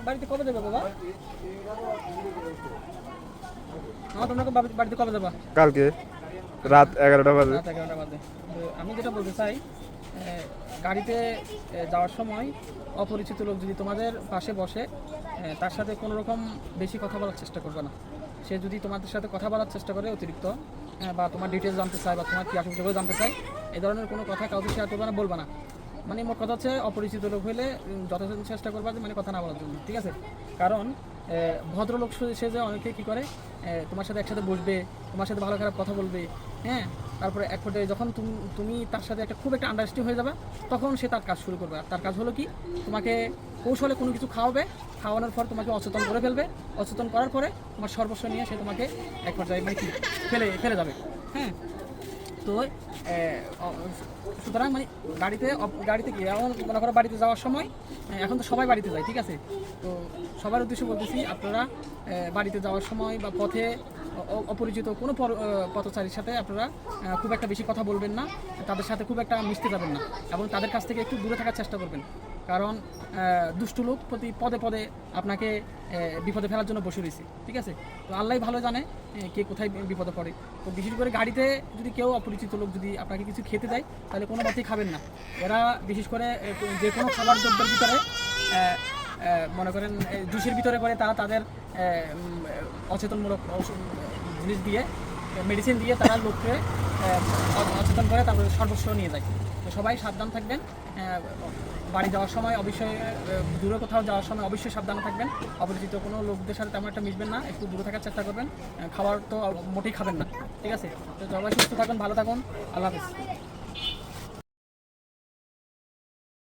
বাড়িতে কবে যাবে বাবা? তোমরা বাড়িতে কবে যাবা? কালকে রাত 11টা বাজে। রাত 11টা বাজে। তো আমি যেটা বলতে চাই, গাড়িতে যাওয়ার সময় অপরিচিত লোক যদি তোমাদের পাশে বসে, তার সাথে কোনো রকম বেশি কথা বলার চেষ্টা করবে না। সে যদি তোমাদের সাথে কথা বলার চেষ্টা করে অতিরিক্ত, বা তোমার ডিটেলস জানতে চায় বা তোমার কি আসল সেগুলো জানতে চায়, এই ধরনের কোনো কথা কাউকে শেয়ার করবে না, বলবে না। মানে মোট কথা হচ্ছে অপরিচিত লোক হলে যথাযথ চেষ্টা করবা যে মানে কথা না বলার জন্য, ঠিক আছে? কারণ ভদ্রলোক সে যে অনেকে কী করে, তোমার সাথে একসাথে বসবে, তোমার সাথে ভালো খারাপ কথা বলবে, হ্যাঁ, তারপরে এক পর্যায়ে যখন তুমি তার সাথে খুব একটা আন্ডারস্ট্যান্ডিং হয়ে যাবে, তখন সে তার কাজ শুরু করবে। আর তার কাজ হলো কি, তোমাকে কৌশলে কোনো কিছু খাওয়াবে, খাওয়ানোর পর তোমাকে অচেতন করে ফেলবে, অচেতন করার পরে তোমার সর্বস্ব নিয়ে সে তোমাকে এক পর্যায়ে মানে কি ফেলে যাবে, হ্যাঁ। তো সুতরাং মানে গাড়িতে কি এমন মনে করো, বাড়িতে যাওয়ার সময়, এখন তো সবাই বাড়িতে যায়, ঠিক আছে? তো সবার উদ্দেশ্যে বলতেছি, আপনারা বাড়িতে যাওয়ার সময় বা পথে অপরিচিত কোনো পথচারীর সাথে আপনারা খুব একটা বেশি কথা বলবেন না, তাদের সাথে খুব একটা মিশতে যাবেন না, এবং তাদের কাছ থেকে একটু দূরে থাকার চেষ্টা করবেন। কারণ দুষ্টু লোক প্রতি পদে পদে আপনাকে বিপদে ফেলার জন্য বসে রয়েছে, ঠিক আছে? তো আল্লাহ ভালো জানে কে কোথায় বিপদে পড়ে। তো বিশেষ করে গাড়িতে যদি কেউ অপরিচিত লোক যদি আপনাকে কিছু খেতে দেয়, তাহলে কোনো মতেই খাবেন না। এরা বিশেষ করে যে কোনো খাবার দ্রব্যের ভিতরে, মনে করেন জুসের ভিতরে করে তারা তাদের অচেতনমূলক জিনিস দিয়ে, মেডিসিন দিয়ে তারা লোককে অচেতন করে, তারপরে সর্বস্ব নিয়ে যায়। তো সবাই সাবধান থাকবেন। বাড়ি যাওয়ার সময় অবশ্যই, দূরে কোথাও যাওয়ার সময় অবশ্যই সাবধানে থাকবেন। অপরিচিত কোনো লোকদের সাথে তেমন একটা মিশবেন না, একটু দূরে থাকার চেষ্টা করবেন। খাবার তো মোটেই খাবেন না, ঠিক আছে? তো সবাই সুস্থ থাকুন, ভালো থাকুন, আল্লাহ হাফেজ।